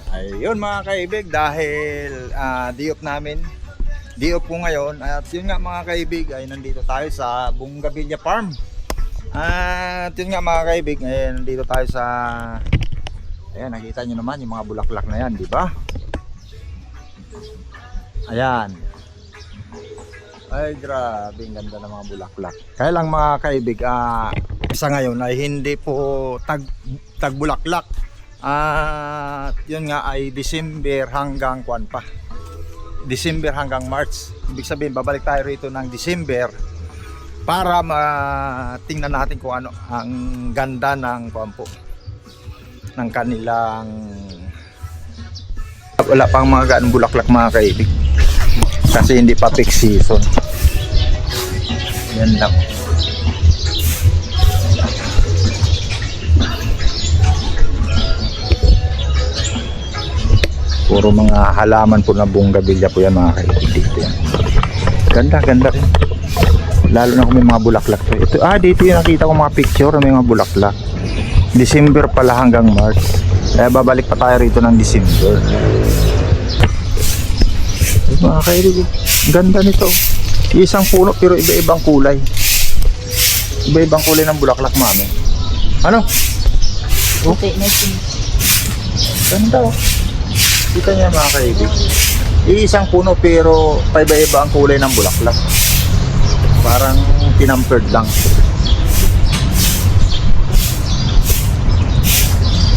Ayun mga kaibig, dahil di-off namin, di-off ko ngayon. At yun nga mga kaibig, ay nandito tayo sa Bungabilla Farm. At yun nga mga kaibig, ay nandito tayo sa, ayan, nakita nyo naman yung mga bulaklak na yan, di ba? Ayan. Ay grabe, ang ganda ng mga bulaklak. Kaya lang mga kaibig, sa ngayon ay hindi po tagbulaklak. At yun nga ay December hanggang kwan pa, December hanggang March. Ibig sabihin babalik tayo rito ng December para matingnan natin kung ano ang ganda ng kwan po, ng kanilang, wala pang mga ganong bulaklak mga kaibig kasi hindi pa peak season. Yan lang. Puro mga halaman po na bungabilla po yan mga kaibig. Dito yan. Ganda, ganda rin. Lalo na kung may mga bulaklak to. Ito, dito yung nakita ko mga picture na may mga bulaklak. December pala hanggang March. Kaya babalik pa tayo rito ng December. Mga kaibig, ganda nito. Isang puno pero iba-ibang kulay. Iba-ibang kulay ng bulaklak mami. Ano? Okay, nice. Ganda oh. Kita niya mga kaibig, iisang puno pero paiba-iba ang kulay ng bulaklak. Parang pinampered lang.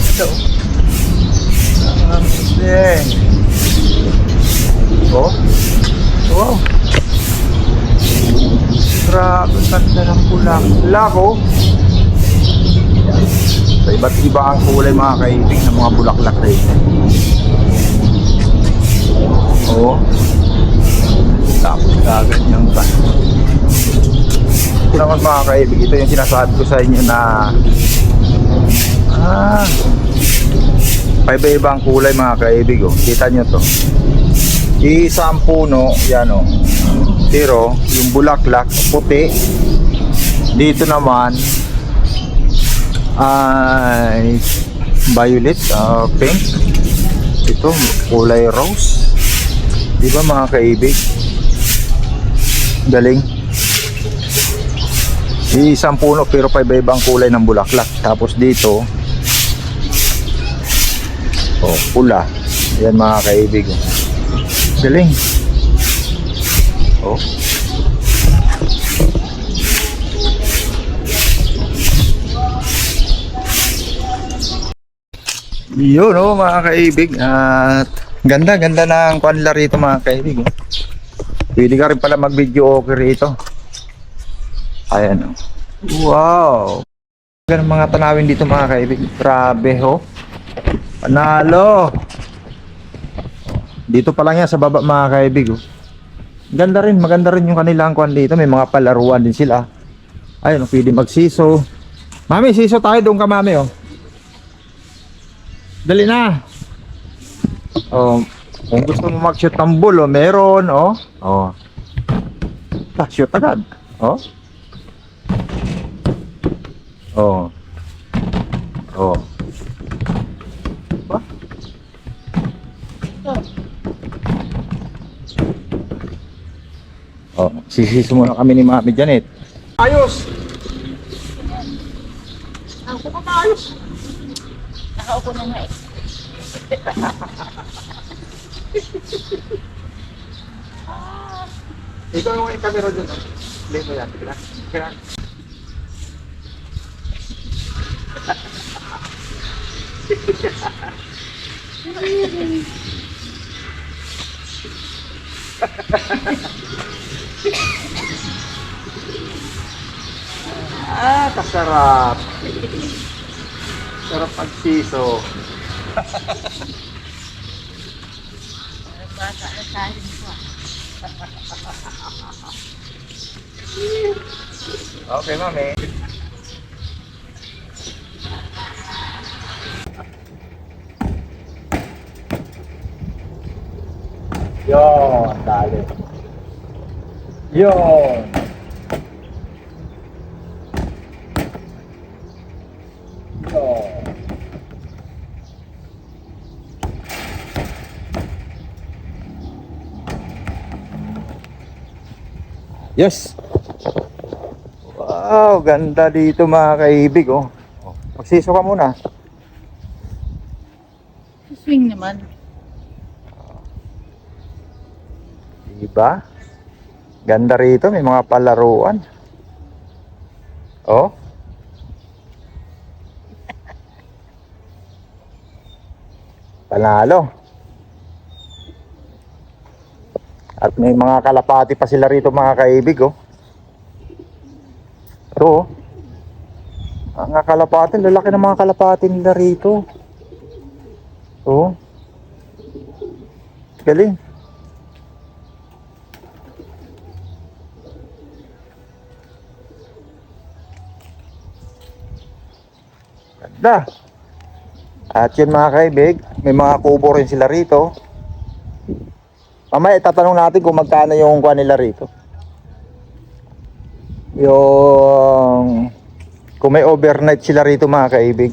Ito. Oh. Wow. Grabe, ganda ng bulaklak oh. Iba't iba ang kulay mga kaibig ng mga bulaklak rin. Oo. Tapos gaganyan ka. Ito naman mga kaibig, ito yung sinasabi ko sa inyo na paiba-iba ang kulay mga kaibig oh. Kita nyo to. Isang puno, yan oh. Pero yung bulaklak puti. Dito naman ay violet, pink. Ito kulay rose. Diba mga kaibig? Galing. Isang puno pero paiba-ibang kulay ng bulaklak. Tapos dito pula. Yan mga kaibig. Galing. Yun mga kaibig. At ganda ng kanila rito mga kaibig. Pwede ka rin pala mag video okay rito. Ayan wow. Ganun mga tanawin dito mga kaibig. Grabe panalo. Dito pa lang yan sa baba mga kaibig Ganda rin, maganda rin yung kanilang kwan dito. May mga palaruan din sila. Ayun, pwede magsiso. Mami, siso tayo doon ka mami Dali na. Kung gusto mo mag-shoot ng bull meron shoot agad. Sisiso muna kami ni Mami Janet. Ayos. Ako ka maayos. Nakaupo na nga Ikaw yung camera dyan. Play mo yan. Kira. Kasarap. Sarap pagsiso. bata na tayo nito. Okay, mami. Yon, dali. Yon. Yon. Yes. Wow, ganda dito mga kaibig, oh. Magsiso ka muna. Swing naman. Diba? Ganda rito, may mga palaruan. Oh. Panalo. At may mga kalapati pa sila rito mga kaibig, oh. Ito, oh. Mga kalapati, lalaki ng mga kalapati nila rito. Oh. Galing. Ganda. At yun mga kaibig, may mga kubo rin sila rito. Mamaya itatanong natin kung magkano yung kuha nila rito. Yung kung may overnight sila rito mga kaibig.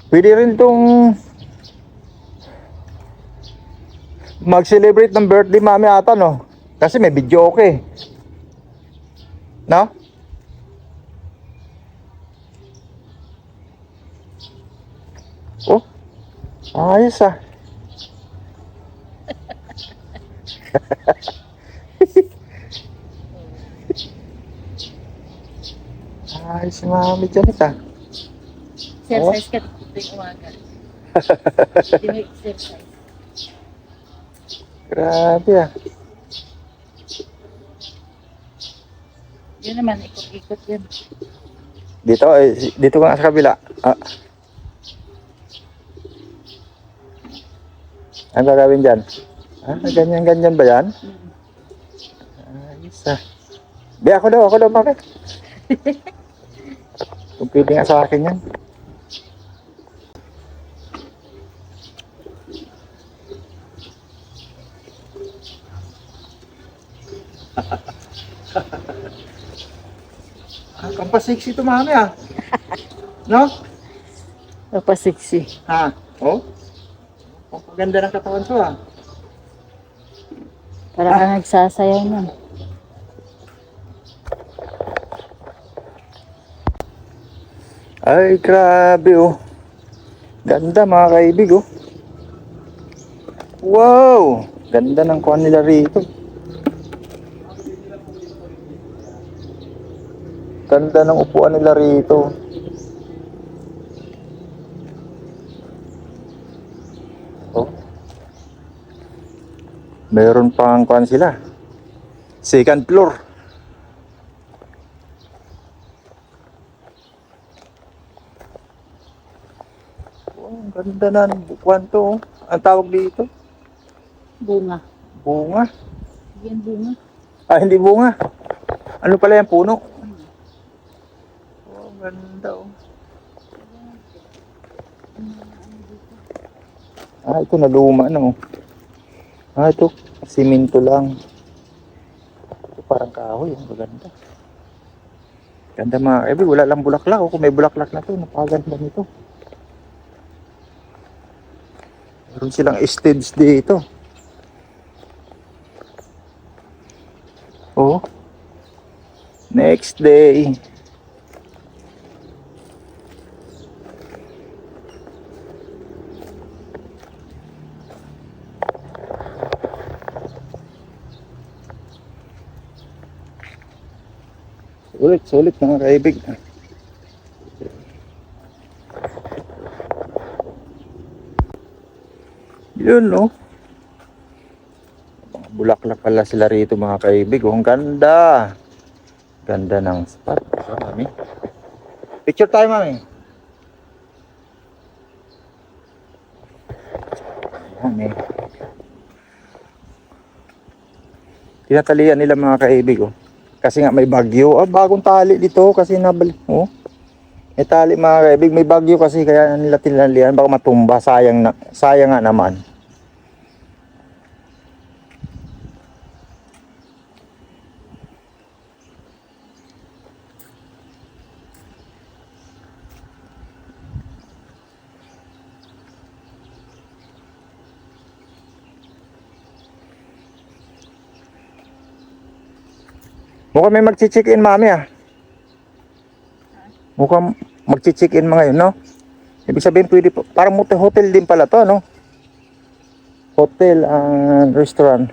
Pwede rin tong mag-celebrate ng birthday mami ata, no? Kasi may video okay. No? Oh, ayos ah. Ayos si mami dyan ita. Exercise ka dito yung umaga. Hindi may exercise. Grabe ah. Yun naman, ikot-ikot yun. Dito, dito ka nga sa kabila. Ah. Ano gagawin dyan? Ah, ganyan-ganyan ba yan? Ayos ah. Be, ako daw, bakit? Kung pwede nga sa akin yan. Ah, kampasiksi ito mami ah. No? Napasiksi. Ha? Oh? Ang paganda ng katawan ko ah. Para ka nagsasayaw nun. Ay, grabe oh. Ganda mga kaibig oh. Wow! Ganda ng kuhan nila rito. Ganda ng upuan nila rito. Oh. Meron pang kuhan sila. Second floor. Oh, ang ganda na ng bukuan to oh. Ang tawag dito? Bunga. Bunga. Yan bunga. Ah, hindi bunga. Ano pala yung puno? Oh, ganda oh. Ah, ito naluma na oh. Ah, ito. Simento lang. Ito parang kahoy. Ang ganda. Ganda mga kaibigan. Wala lang bulaklak. Oh. Kung may bulaklak na to, napaganda nito. Meron silang stage dito. Oh. Next day. Sulit mga kaibigan. Yun no. Mga bulaklak pala sila rito mga kaibig. Oh, ang ganda. Ganda ng spot. So, mami. Picture tayo mami. Mami. Tinatalian nila mga kaibig oh. Kasi nga may bagyo. Ah, bagong tali dito kasi nabalik mo. Oh. May tali mga kaibig. May bagyo kasi kaya nila tinalian. Baka matumba. Sayang nga naman. Mukhang may magchi-check-in mami ah. Mukhang magchi-check-in mga yun, no? Ibig sabihin pwede po, parang hotel din pala to, no? Hotel and restaurant.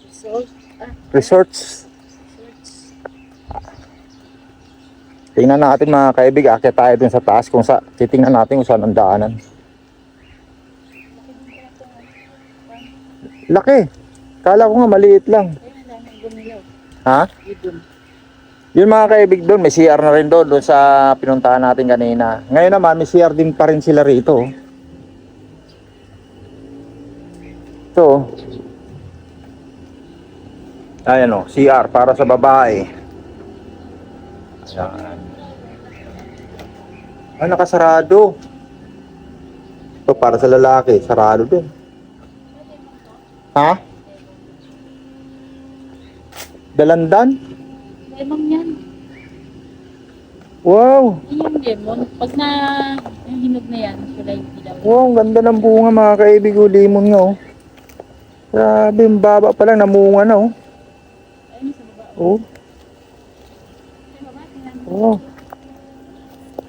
Resort. Resorts. Tingnan natin mga kaibig, akyat tayo dun sa taas kung sa titingnan natin kung saan ang daanan. Laki. Kala ko nga maliit lang. Ayun, daming gumilaw. Ha? Ibon. Yun mga kaibig doon, may CR na rin doon sa pinuntahan natin kanina. Ngayon naman, may CR din pa rin sila rito. Ito. Ayan o, CR para sa babae. Ayan. Ay, nakasarado. Ito para sa lalaki, sarado din. Ha? Dalandan? Lemon yan. Wow! Yung lemon, pag na yung hinog na yan, sila yung dilaw. Wow, ang ganda ng bunga mga kaibig. Oh, limon nga oh. Grabe, ang baba pa lang, namunga na oh. Ayun sa baba. Oh. Sa baba, tingnan mo. Oh.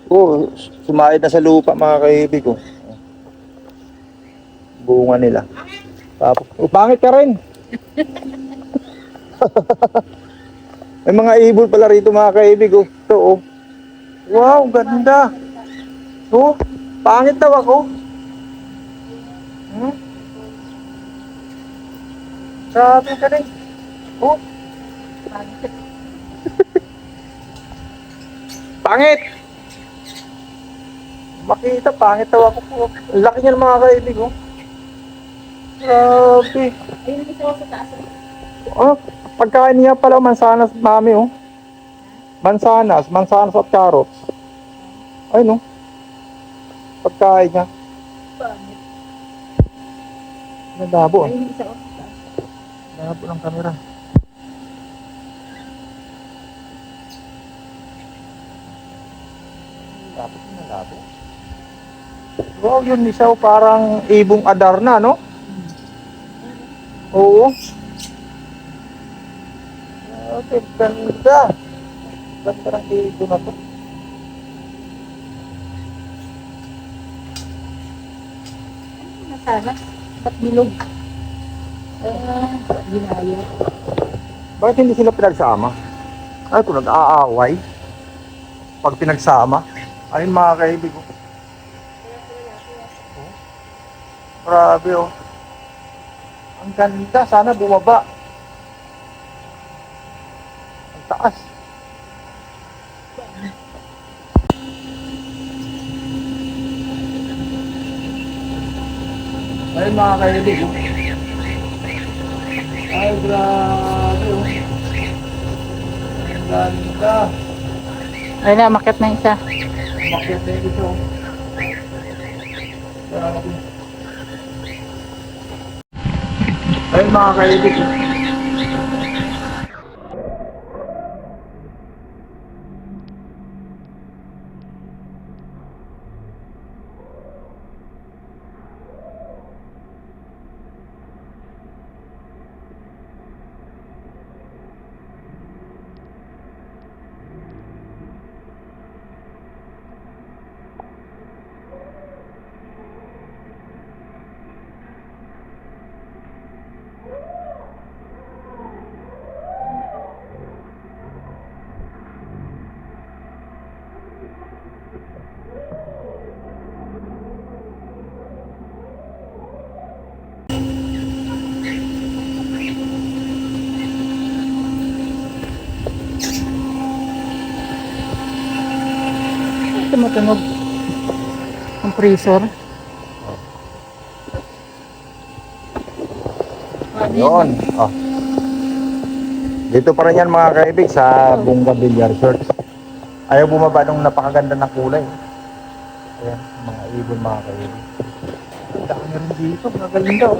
Oh, sumayad na sa lupa mga kaibig oh. Bunga nila. Tapos, oh, pangit ka rin. May mga ibon pala rito mga kaibig oh. Ito oh. Wow, ganda. Oh, pangit daw ako. Hmm? Sabi ka rin. Oh, pangit. Makita, pangit daw ako po. Ang laki niyan mga kaibig oh. Grabe. Ayun ang isa ko sa taas. Oh, pagkain niya pala mansanas mami oh. Mansanas at carrots. Ay no. Pagkain niya. Pangit. Nalabo ah. Ayun ang isa ko sa taas. Labo ng camera. Dapat na labo. Wow, yun isa oh, parang ibong adar na no? Oo. Okay, ganda. Ganda ng ibon na to. Nasana. Ba't bilog? Ginaya. Bakit hindi sila pinagsama? Ay, kung nag-aaway. Pag pinagsama. Ayun mga kaibig ko. Grabe oh. Ang ganda. Sana bumaba. Ang taas. Ayun mga kaibig oh. Ay, grabe oh. Ang ganda. Ayun na, makit na isa. Umakyat na yung ito. Grabe. Ayun mga kaibig. Tumutunog. Compressor. Yun. Oh. Dito pa rin yan mga kaibig sa Bunga Villar Church. Ayaw bumaba nung napakaganda ng kulay. Ayan, mga ibon mga kaibig. Ang dami rin dito, magaling daw.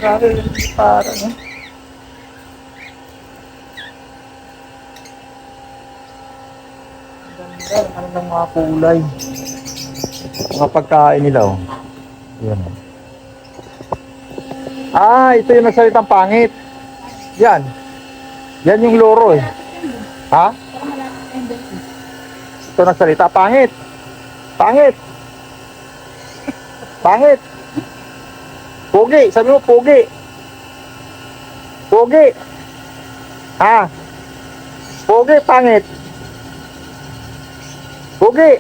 Grabe yung parang eh. Ang ganda, ano ng mga kulay. Mga pagkain nila oh. Ayan. Ah, ito yung nagsalitang pangit. Yan. Yan yung loro eh. Ha? Para malapit na yung business. Ito nagsalita. Pangit! Pangit! Pangit! Pogi! Sabi mo, pogi! Pogi! Ha? Pogi, pangit! Pogi!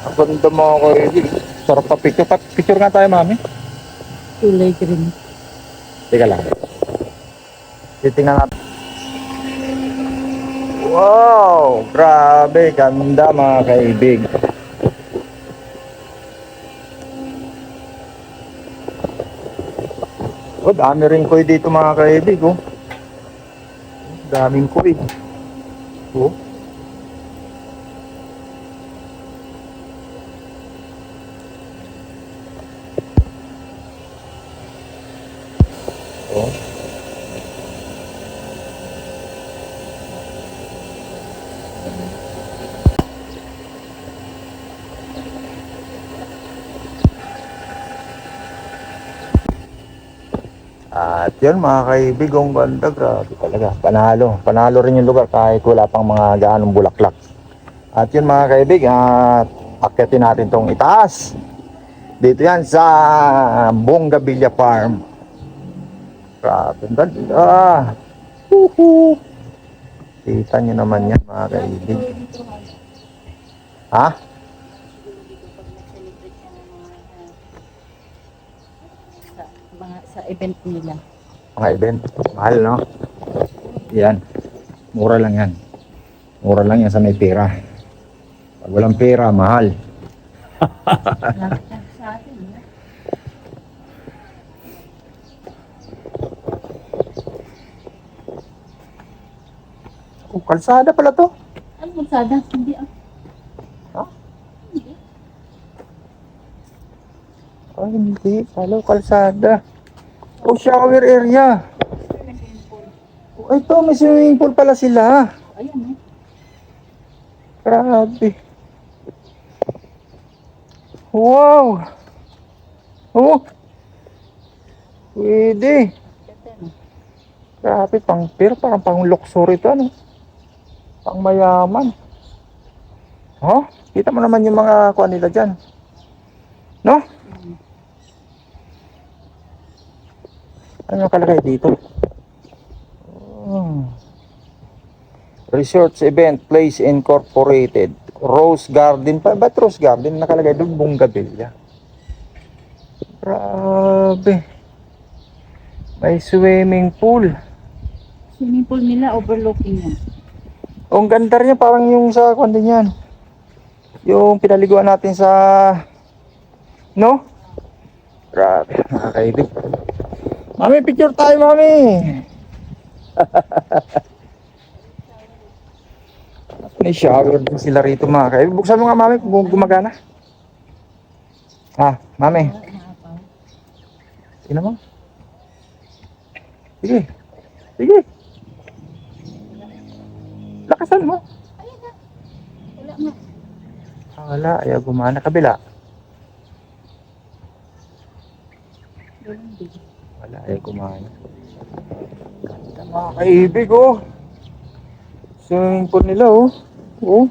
Ang ganda mo ako, Edith. Sarap pa picture. Picture nga tayo, mami. Kulay green. Teka lang. Titingnan natin. Wow! Grabe, ganda mga kaibig. Oh, dami rin koy dito mga kaibig, oh. Daming koy. Oh. Oh. At yun mga kaibig, ang ganda, grabe talaga. Panalo rin yung lugar kahit wala pang mga gaanong bulaklak. At yun mga kaibig, at akyatin natin tong itaas. Dito yan sa Bongabilla Farm. Grabe, ang ganda. Woohoo! Kita nyo naman yan mga kaibig. Ha? Sa event nila. Mga event, mahal no? Yan, mura lang yan. Mura lang yan sa may pera. Pag walang pera, mahal. Lapit lang sa atin. Oh, kalsada pala to. Ano mo sada? Hindi ah. Ha? Hindi. Oh, hindi. Palo, kalsada. Oh, shower area. Oh, ito, may swimming pool pala sila. Ayan eh. Grabe. Wow. Oh. Pwede. Ganda no? Grabe, pero parang pang luxury to, ano? Pang mayaman. Oh, kita mo naman yung mga kuha nila dyan. No? Ano nakalagay dito? Oh. Resorts Event Place Incorporated. Rose Garden pa. Ba't Rose Garden? Nakalagay doon Bongabilla. Grabe. May swimming pool. Swimming pool nila overlooking yan. Oh, ang ganda rin yan. Parang yung sa kuwan din yan. Yung pinaliguan natin sa... No? Grabe. Mga kaibig. Mami, picture tayo, mami. May shower din sila rito, mga kaibig. Buksan mo nga, mami, kung gumagana. Ha, mami. Maapaw. Tingnan mo. Sige. Sige. Lakasan mo. Ayun na. Wala nga. Wala, ayaw gumana. Kabila. Walang din. Wala, ayaw gumana. Ganda mga kaibig, oh. Swimming pool nila, oh. Oh.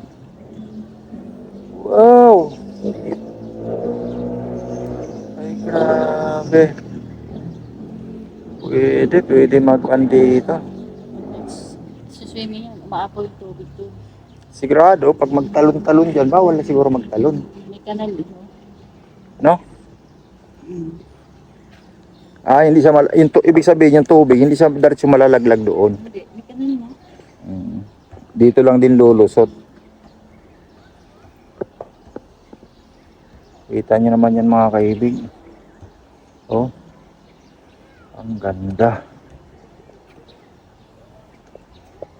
Wow. Ay, grabe. Pwede mag-an dito. Sa swimming yan, umaapaw yung tubig doon. Sigurado, pag magtalon-talon dyan, bawal na siguro magtalon. May kanal dito. No? Mm. Ah, hindi siya ibig sabihin yung tubig, hindi siya diretso malalaglag doon. Hindi, may kanal na. Dito lang din lulusot. Kita nyo naman yan mga kaibig. Oh. Ang ganda.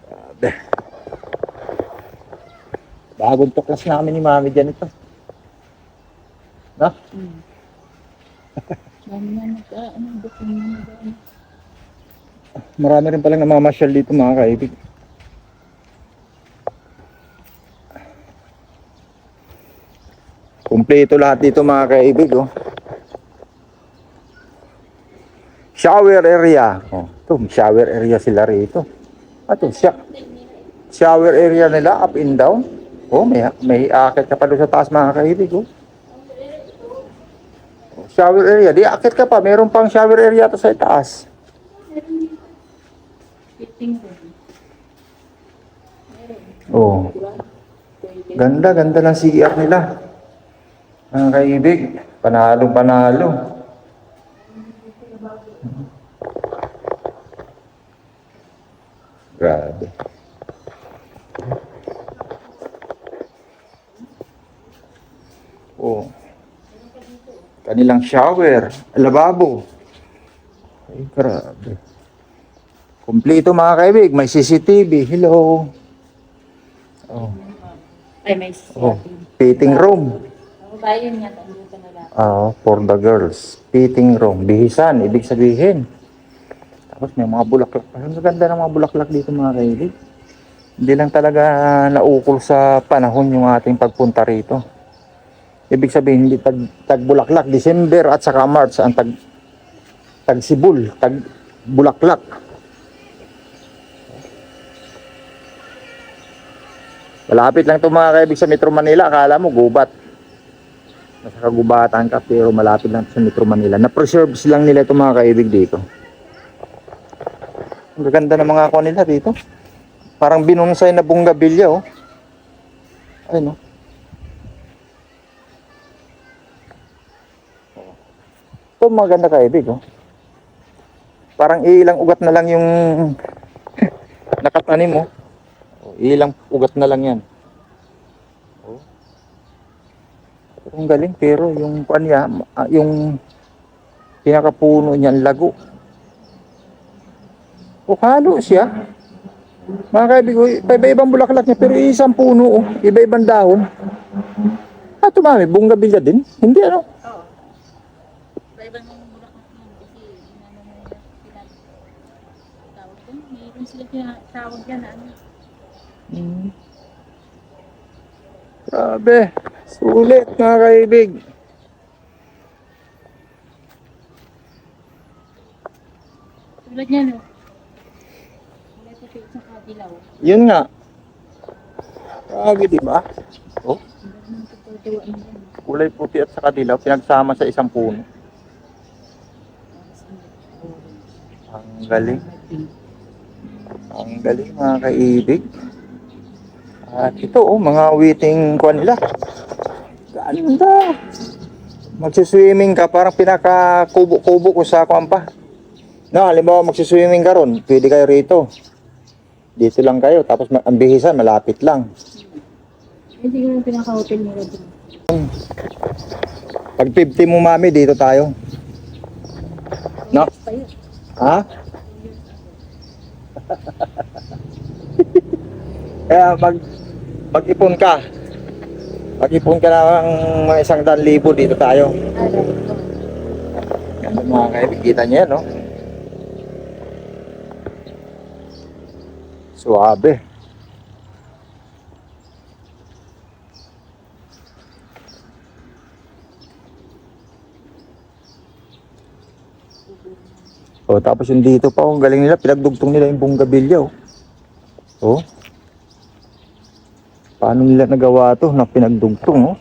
Grabe. Bagong tuklas namin ni Mami dyan ito. No? Mm. Dami na ano, booking na nag-ano. Marami rin palang namamasyal dito mga kaibig. Kumpleto lahat dito mga kaibig, oh. Shower area. Oh, ito, shower area sila rito. Ato, shower area nila, up and down. Oh, may akit ka pa doon sa taas mga kaibig. Oh. Shower area, di akit ka pa. Meron pang shower area to sa taas. Fitting room. Oh. Ganda, ganda ng CR nila. Mga kaibig, panalo, panalo. Grabe. Oh. Kanilang shower, lababo. Ay, grabe. Kompleto mga kaibig, may CCTV. Hello. Oh. Ay, may Oh. Fitting room. Ako ba yun nga, nandito na lang. For the girls. Fitting room. Bihisan, ibig sabihin. Tapos may mga bulaklak. Ang ganda ng mga bulaklak dito mga kaibig. Hindi lang talaga naukol sa panahon yung ating pagpunta rito. Ibig sabihin, hindi tag bulaklak. December at saka March ang tag sibul, tag bulaklak. Malapit lang ito mga kaibig sa Metro Manila. Akala mo gubat. Nasa kagubatan ka pero malapit lang sa Metro Manila. Na-preserves lang nila ito mga kaibig dito. Ang gaganda ng mga kuha nila dito. Parang binunsay na bunggabilya oh. Ay no. Ito maganda kaibig oh. Parang ilang ugat na lang yung nakatanim mo. Oh. Ilang ugat na lang yan. Oh. Ang galing pero yung niya, yung pinakapuno niya lago. O halo siya. Mga kaibigan, iba-ibang bulaklak niya pero isang puno oh, iba-ibang dahon. Tumami, bunggabilya din. Hindi ano? Oo. Iba-ibang mga bulaklak yun kasi inano mo nila tawag doon. Mayroon sila tinatawag yan ano. Grabe. Sulit mga kaibig. Tulad niya no. May puti sa kadilaw. Yun nga. Grabe diba? Oh, Tutuan yan. kulay puti at saka dilaw pinagsama sa isang puno. Ang galing. Ang galing mga kaibig. At ito oh, mga waiting kuha nila. Ganda. Magsiswimming ka, parang pinaka-kubo-kubo ko sa kuwan pa. No, halimbawa magsiswimming ka ron, pwede kayo rito. Dito lang kayo, tapos ang bihisan, malapit lang. Hindi ko yung pinaka-hotel nila doon. Pag 50 mo mami, dito tayo. No? Pa yun. Ha? Kaya mag-ipon ka. Mag-ipon ka ng mga 100,000 dito tayo. Ganda mga kaibig, kita niyo yan, no? Suabe. Oh, tapos yung dito pa, ang galing nila, pinagdugtong nila yung bunggabilya, oh. Oh. Paano nila nagawa to na pinagdugtong, oh?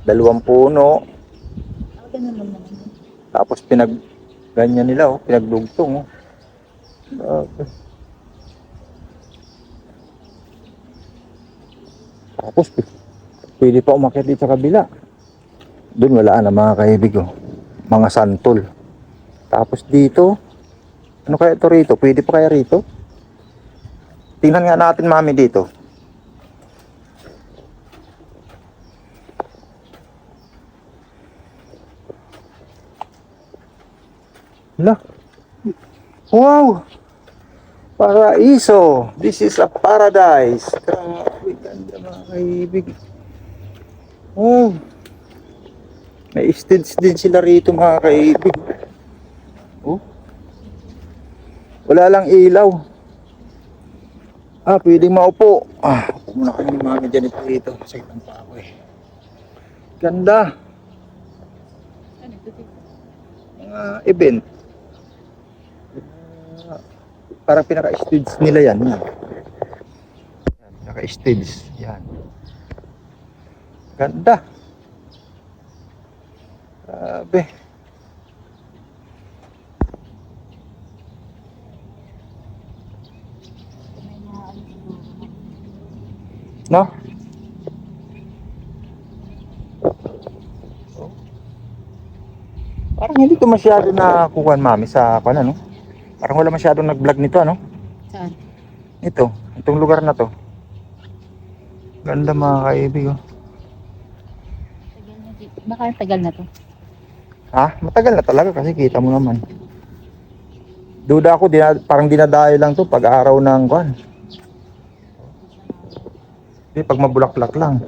2 puno. Ganun naman. Tapos ganyan nila, oh, pinagdugtong, oh. Okay. Tapos pwede pa umakyat dito sa kabila. Doon wala na mga kaibig, oh. Mga santol. Tapos dito, ano kaya ito rito? Pwede pa kaya rito? Tingnan nga natin mami dito. Hala. Wow! Paraiso! This is a paradise! Grabe, ganda mga kaibig. Oh! May stage din sila rito mga kaibig. Oh. Wala lang ilaw. Pwedeng maupo. Upo muna kami ni mami dyan ito. Sakit ang paa ko eh. Ganda. Mga event. parang pinaka-stage nila yan. Yan. Pinaka-stage. Yan. Ganda. Grabe. May mga ano siguro. No? Parang hindi ko masyado nakukuha, mami, sa ano. Parang wala masyadong nag-vlog nito, ano? Saan? Itong lugar na to. Ganda mga kaibig, oh. Tagal na dito. Baka tagal na to. Ha? Matagal na talaga kasi kita mo naman. Duda ako, parang dinadayo lang to pag araw ng kwan. Hindi, pag mabulaklak lang.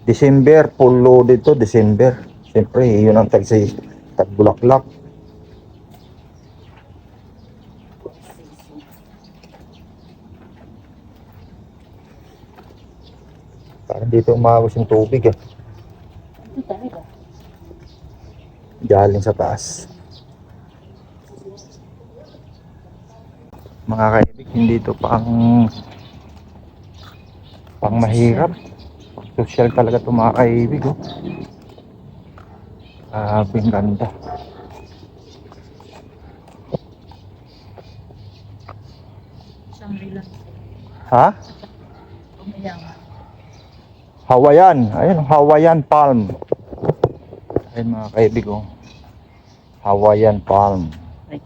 December, full loaded to, December. Siyempre, yun ang tagbulaklak. Parang dito umagos yung tubig, eh. Ito talaga. Galing sa taas. Mga kaibig, hindi to pang mahirap. Social talaga to mga kaibig, oh. Ang ganda. Shangri-La. Ha? Umayang. Hawaiian. Ayun, Hawaiian palm. Ayun mga kaibig, oh. Hawaiian palm. Ay.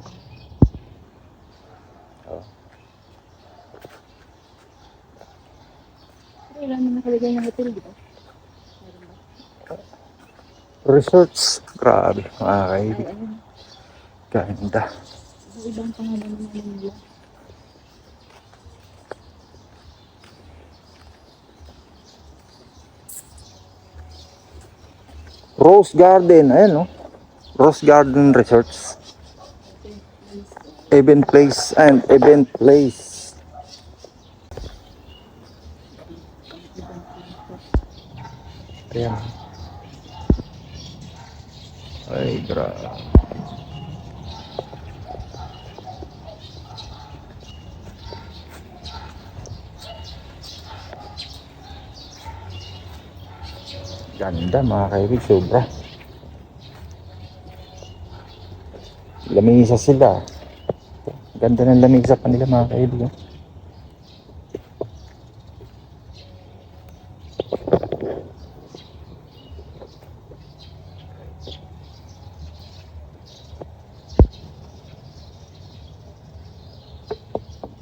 Pero wala naman nakalagay ng hotel dito. Meron ba? Resorts. Grabe mga Ay, kaibig. ayun. Ganda. Yung ibang pangalan naman nila. Rose Garden. Ayun, oh. Rose Garden Resorts. Event Place and Event Place. Ayan. Ay, grabe. Ganda mga kaibig, sobra. Lamisa sila. Ganda ng lamisa pa nila mga kaibig, oh.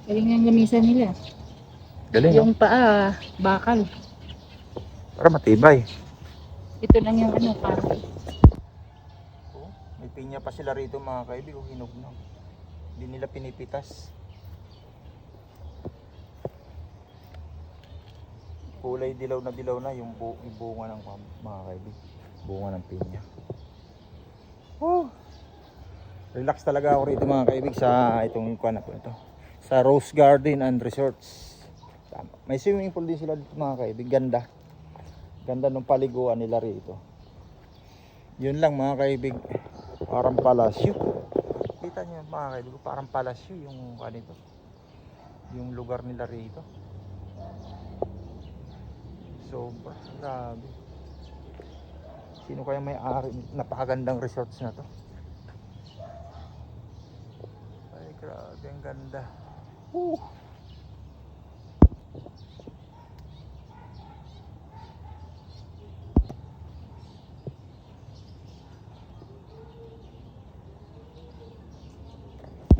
Galing ng lamisa nila. Galing, no? Yung paa, bakal. Para matibay. Ito lang yung ano, parang. Oh, may pinya pa sila rito mga kaibig, oh, hinog na. Hindi nila pinipitas. Kulay dilaw na yung, yung bunga ng mga kaibig. Bunga ng pinya. Oh, relax talaga ako rito mga kaibig sa itong kuwan na po ito. Sa Rose Garden and Resorts. Tama. May swimming pool din sila dito mga kaibig. Ganda. Ganda ng paliguan nila rito. Yun lang mga kaibig. Parang palasyo. Kita nyo mga kaibig, parang palasyo yung kanito. Yung lugar nila rito. Sobra, grabe. Sino kaya may-ari napakagandang resorts na to? Ay, grabe, ang ganda.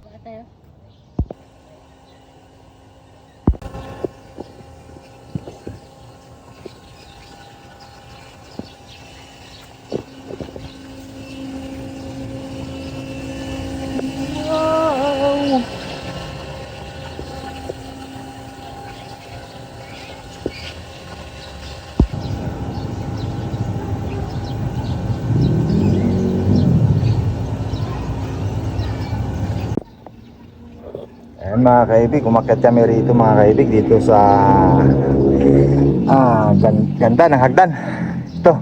Baka tayo. Wow! Ayan mga kaibig, umakyat kami rito mga kaibig dito sa ganda ng hagdan. Ito.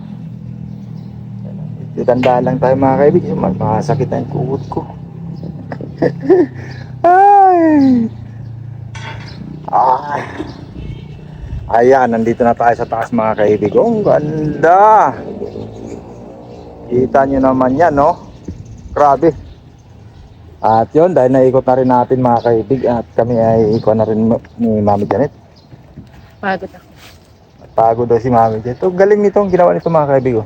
Tandaan lang tayo mga kaibig, makasakit na yung kuhod ko. Ay, Ah. Ayan, nandito na tayo sa taas mga kaibigan. Ang ganda. Kita nyo naman yan, no? Grabe. At yun, dahil naikot na rin natin mga kaibig. At kami ay ikot na rin ni Mami Janet. Pagod ako. Pagod daw si Mami Janet. Ito, galing nito ang ginawa nito mga kaibig.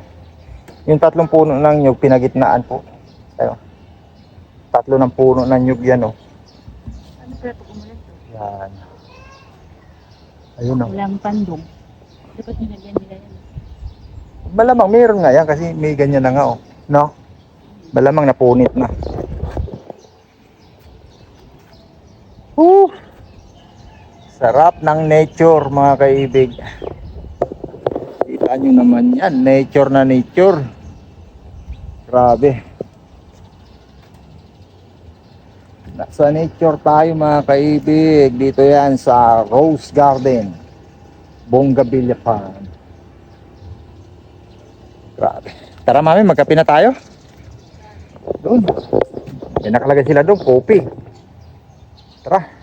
Yung 3 puno ng nyug, pinagitnaan po. Ayo. 3 ng puno ng nyug yan, oh. Ano kaya pag umulan to? Yan. Ayun, oh. Walang pandong. Dapat nilagyan nila yan. Malamang meron nga yan kasi may ganyan na nga, oh. No? Malamang napunit na. Sarap ng nature mga kaibig. Kita nyo naman yan, nature na nature. Grabe. Nasa nature tayo mga kaibig. Dito yan sa Rose Garden, Bongabilla Farm. Grabe. Tara mami, magkape na tayo. Doon. May nakalagay sila doon, kopi. Tara.